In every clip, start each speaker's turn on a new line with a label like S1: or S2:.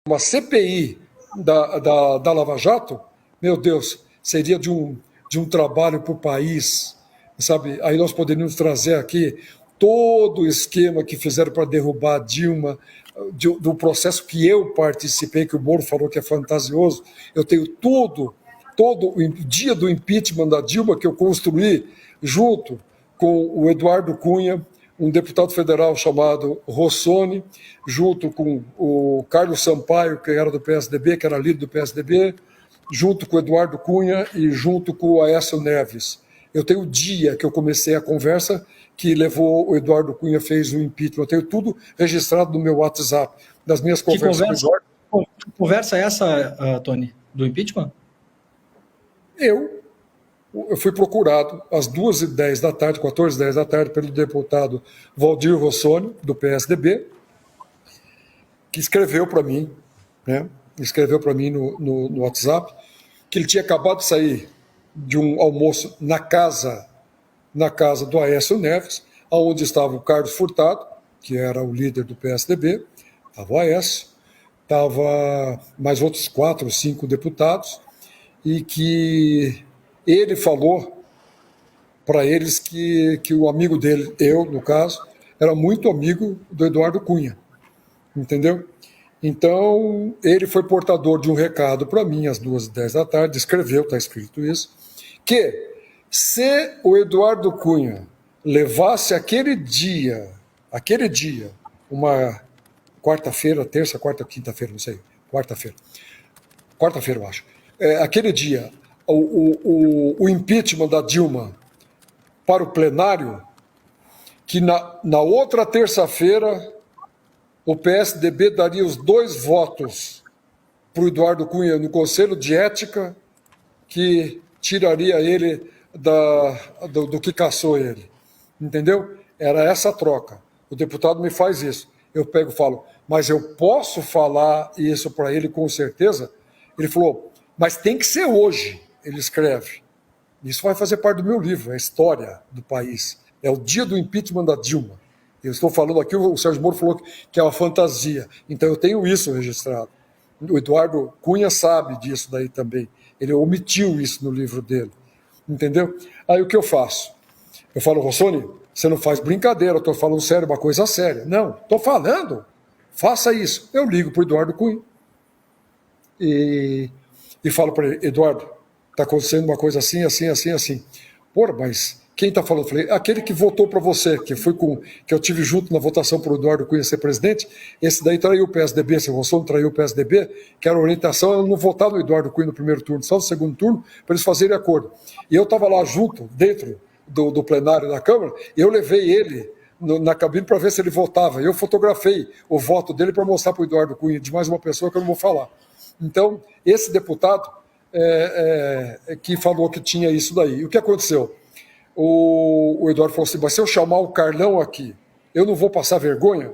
S1: uma CPI da Lava Jato, meu Deus, seria de um trabalho para o país, sabe? Aí nós poderíamos trazer aqui todo o esquema que fizeram para derrubar a Dilma, do processo que eu participei, que o Moro falou que é fantasioso. Eu tenho todo o dia do impeachment da Dilma que eu construí junto com o Eduardo Cunha, um deputado federal chamado Rossoni, junto com o Carlos Sampaio, que era do PSDB, que era líder do PSDB, junto com o Eduardo Cunha e junto com o Aécio Neves. Eu tenho o dia que eu comecei a conversa que levou o Eduardo Cunha, fez o impeachment. Eu tenho tudo registrado no meu WhatsApp, das minhas conversas com o Eduardo.
S2: Que conversa é essa, Tony, do impeachment?
S1: Eu fui procurado às 2h10 da tarde, 14h10 da tarde, pelo deputado Valdir Rossoni, do PSDB, que escreveu para mim, né? Escreveu para mim no WhatsApp, que ele tinha acabado de sair de um almoço na casa do Aécio Neves, onde estava o Carlos Furtado, que era o líder do PSDB, estava o Aécio, estava mais outros 4 ou 5 deputados, e que ele falou para eles que o amigo dele, eu, no caso, era muito amigo do Eduardo Cunha, entendeu? Então, ele foi portador de um recado para mim às 2h10 da tarde, escreveu, está escrito isso, que se o Eduardo Cunha levasse aquele dia, uma quarta-feira, terça, quarta, quinta-feira, não sei, quarta-feira, eu acho, aquele dia, o impeachment da Dilma para o plenário, que na outra terça-feira o PSDB daria os 2 votos para o Eduardo Cunha no Conselho de Ética, que tiraria ele do que caçou ele. Entendeu? Era essa a troca. O deputado me faz isso. Eu pego e falo, mas eu posso falar isso para ele com certeza? Ele falou, mas tem que ser hoje, ele escreve. Isso vai fazer parte do meu livro, é a história do país. É o dia do impeachment da Dilma. Eu estou falando aqui, o Sérgio Moro falou que é uma fantasia. Então eu tenho isso registrado. O Eduardo Cunha sabe disso daí também. Ele omitiu isso no livro dele. Entendeu? Aí o que eu faço? Eu falo, Rossoni, você não faz brincadeira, eu estou falando sério, uma coisa séria. Não, estou falando. Faça isso. Eu ligo para o Eduardo Cunha e falo para ele, Eduardo, está acontecendo uma coisa assim, assim, assim, assim. Porra, mas quem está falando? Eu falei, aquele que votou para você, que eu tive junto na votação para o Eduardo Cunha ser presidente, esse daí traiu o PSDB, esse Rossoni traiu o PSDB, que era a orientação, era não votar no Eduardo Cunha no primeiro turno, só no segundo turno, para eles fazerem acordo. E eu estava lá junto, dentro do plenário da Câmara, e eu levei ele na cabine para ver se ele votava. Eu fotografei o voto dele para mostrar para o Eduardo Cunha, de mais uma pessoa que eu não vou falar. Então, esse deputado que falou que tinha isso daí. E o que aconteceu? O Eduardo falou assim, mas se eu chamar o Carlão aqui, eu não vou passar vergonha?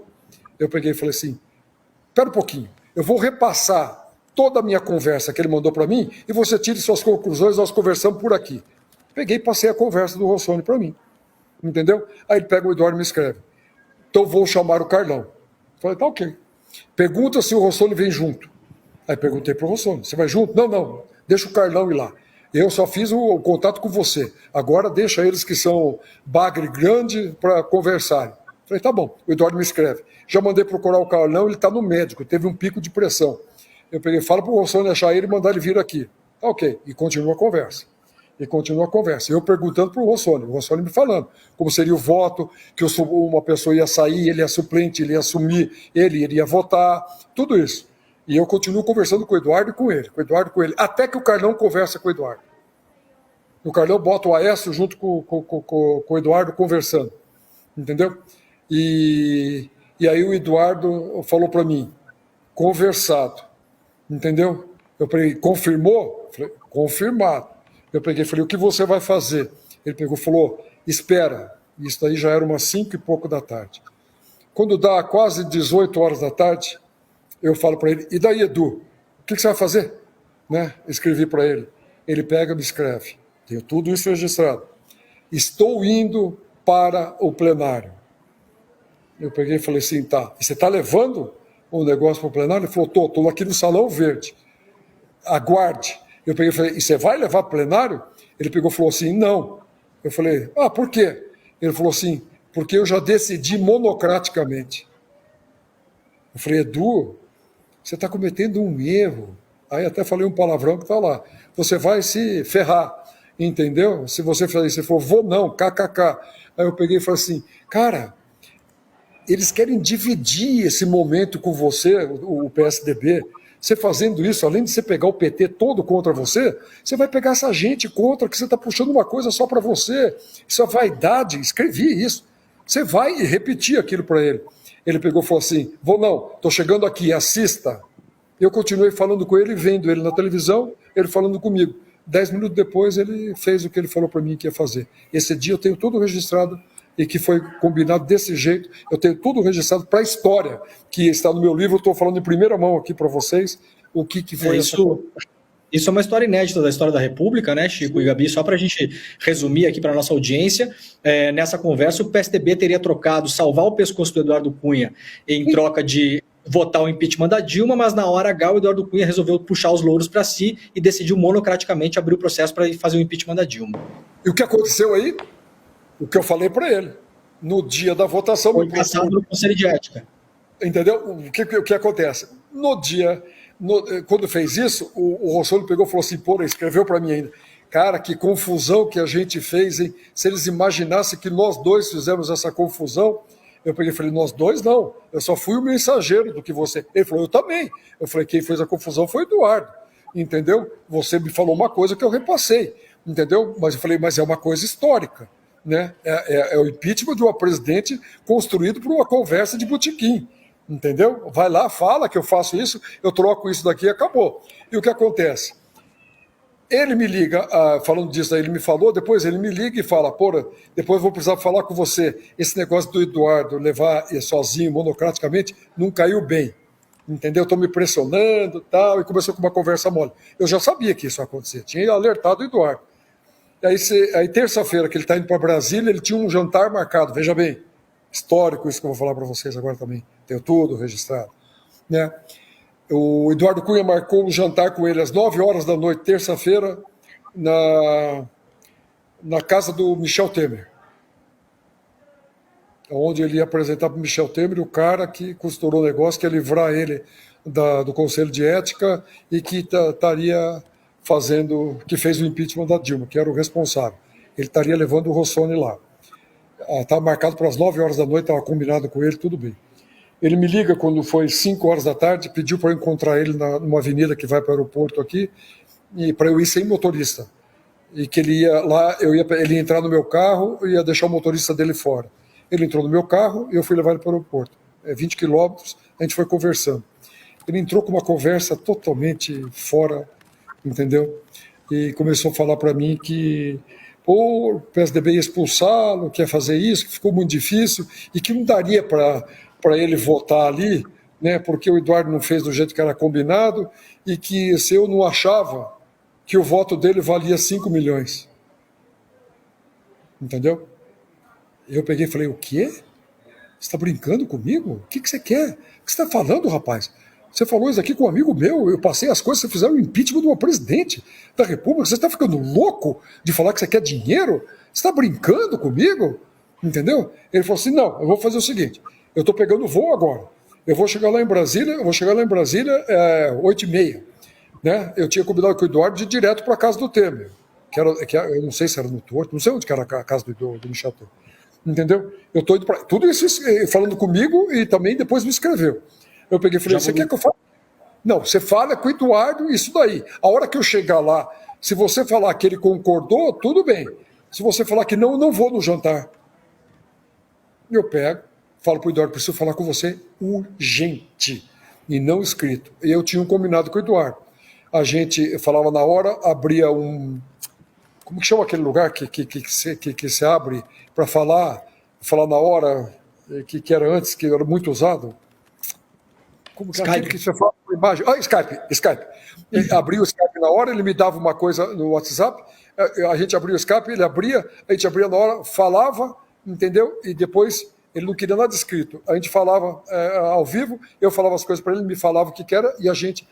S1: Eu peguei e falei assim, espera um pouquinho, eu vou repassar toda a minha conversa que ele mandou para mim e você tire suas conclusões, nós conversamos por aqui. Peguei e passei a conversa do Rossoni para mim, entendeu? Aí ele pega o Eduardo e me escreve, então vou chamar o Carlão. Falei, tá ok. Pergunta se o Rossoni vem junto. Aí perguntei para o Rossoni, você vai junto? Não, deixa o Carlão ir lá. Eu só fiz o contato com você. Agora deixa eles que são bagre grande para conversarem. Falei, tá bom. O Eduardo me escreve. Já mandei procurar o Carlão, ele está no médico, teve um pico de pressão. Eu peguei, fala para o Rossoni achar ele e mandar ele vir aqui. Tá ok. E continua a conversa. Eu perguntando para o Rossoni me falando como seria o voto, que uma pessoa ia sair, ele ia suplente, ele ia assumir, ele iria votar, tudo isso. E eu continuo conversando com o Eduardo e com ele, até que o Carlão conversa com o Eduardo. O Carlão bota o Aécio junto com o Eduardo conversando, entendeu? E aí o Eduardo falou para mim, conversado, entendeu? Eu falei, confirmou? Falei, confirmado. Eu peguei e falei, o que você vai fazer? Ele pegou e falou, espera. Isso daí já era umas 5 e pouco da tarde. Quando dá quase 18 horas da tarde, eu falo para ele, e daí, Edu, o que você vai fazer? Né? Escrevi para ele. Ele pega e me escreve. Tenho tudo isso registrado. Estou indo para o plenário. Eu peguei e falei assim, tá. E você está levando o negócio para o plenário? Ele falou, estou aqui no Salão Verde. Aguarde. Eu peguei e falei, e você vai levar para o plenário? Ele pegou e falou assim, não. Eu falei, por quê? Ele falou assim, porque eu já decidi monocraticamente. Eu falei, Edu, você está cometendo um erro. Aí até falei um palavrão que está lá. Você vai se ferrar, entendeu? Se você fizer isso, você falou, vou não, kkk. Aí eu peguei e falei assim, cara, eles querem dividir esse momento com você, o PSDB. Você fazendo isso, além de você pegar o PT todo contra você, você vai pegar essa gente contra, que você está puxando uma coisa só para você. Isso é vaidade, escrevi isso. Você vai e repetir aquilo para ele. Ele pegou e falou assim, vou não, estou chegando aqui, assista. Eu continuei falando com ele, vendo ele na televisão, ele falando comigo. 10 minutos depois ele fez o que ele falou para mim que ia fazer. Esse dia eu tenho tudo registrado e que foi combinado desse jeito. Eu tenho tudo registrado para a história, que está no meu livro. Eu estou falando em primeira mão aqui para vocês o que foi
S2: isso. Isso é uma história inédita da história da República, né, Chico e Gabi? Só para a gente resumir aqui para a nossa audiência, nessa conversa o PSDB teria trocado salvar o pescoço do Eduardo Cunha em troca de votar o impeachment da Dilma, mas na hora H o Eduardo Cunha resolveu puxar os louros para si e decidiu monocraticamente abrir o processo para fazer o impeachment da Dilma.
S1: E o que aconteceu aí? O que eu falei para ele. No dia da votação...
S2: Foi passado no Conselho de Ética.
S1: Entendeu? O que acontece? No dia... quando fez isso, o Rossoni pegou e falou assim, escreveu para mim ainda, cara, que confusão que a gente fez, hein? Se eles imaginassem que nós dois fizemos essa confusão, eu peguei e falei, nós dois não, eu só fui o mensageiro do que você. Ele falou, eu também. Eu falei, quem fez a confusão foi o Eduardo, entendeu? Você me falou uma coisa que eu repassei, entendeu? Mas eu falei, mas é uma coisa histórica, né? É o impeachment de uma presidente construído por uma conversa de botequim. Entendeu? Vai lá, fala que eu faço isso, eu troco isso daqui e acabou. E o que acontece? Ele me liga, falando disso aí, ele me falou, depois ele me liga e fala, depois vou precisar falar com você. Esse negócio do Eduardo levar sozinho, monocraticamente, não caiu bem. Entendeu? Estou me pressionando tal, e começou com uma conversa mole. Eu já sabia que isso ia acontecer, tinha alertado o Eduardo. Aí terça-feira, que ele está indo para Brasília, ele tinha um jantar marcado, veja bem, histórico isso que eu vou falar para vocês agora também. Tenho tudo registrado. Né? O Eduardo Cunha marcou um jantar com ele às 9 horas da noite, terça-feira, na casa do Michel Temer. Onde ele ia apresentar para o Michel Temer o cara que costurou o negócio, que ia livrar ele do Conselho de Ética e que estaria que fez o impeachment da Dilma, que era o responsável. Ele estaria levando o Rossoni lá. Estava marcado para as 9 horas da noite, estava combinado com ele, tudo bem. Ele me liga quando foi 5 horas da tarde, pediu para eu encontrar ele numa avenida que vai para o aeroporto aqui, e para eu ir sem motorista. E que ele ia lá, ele ia entrar no meu carro e ia deixar o motorista dele fora. Ele entrou no meu carro e eu fui levar ele para o aeroporto. 20 quilômetros, a gente foi conversando. Ele entrou com uma conversa totalmente fora, entendeu? E começou a falar para mim que o PSDB ia expulsá-lo, que ia fazer isso, que ficou muito difícil e que não daria para ele votar ali, né, porque o Eduardo não fez do jeito que era combinado e que se eu não achava que o voto dele valia 5 milhões. Entendeu? Eu peguei e falei, o quê? Você está brincando comigo? O que você quer? O que você está falando, rapaz? Você falou isso aqui com um amigo meu, eu passei as coisas, você fizeram o impeachment de uma presidente da República, você está ficando louco de falar que você quer dinheiro? Você está brincando comigo? Entendeu? Ele falou assim, não, eu vou fazer o seguinte, eu estou pegando voo agora, eu vou chegar lá em Brasília, 8h30, né? Eu tinha combinado com o Eduardo de ir direto para a casa do Temer, eu não sei se era no Torto, não sei onde que era a casa do Michel Temer, entendeu? Eu estou indo para tudo isso falando comigo e também depois me escreveu. Eu peguei e falei, você quer que eu fale? Não, você fala com o Eduardo isso daí. A hora que eu chegar lá, se você falar que ele concordou, tudo bem. Se você falar que não, eu não vou no jantar. Eu pego, falo para o Eduardo, preciso falar com você urgente e não escrito. E eu tinha um combinado com o Eduardo. A gente falava na hora, abria um... Como que chama aquele lugar que se abre para falar na hora, que era antes, que era muito usado? Como que
S2: Skype.
S1: Que você fala com imagem? Skype. Abria o Skype na hora, ele me dava uma coisa no WhatsApp, a gente abria o Skype, ele abria, a gente abria na hora, falava, entendeu? E depois ele não queria nada escrito. A gente falava ao vivo, eu falava as coisas para ele, ele me falava o que era, e a gente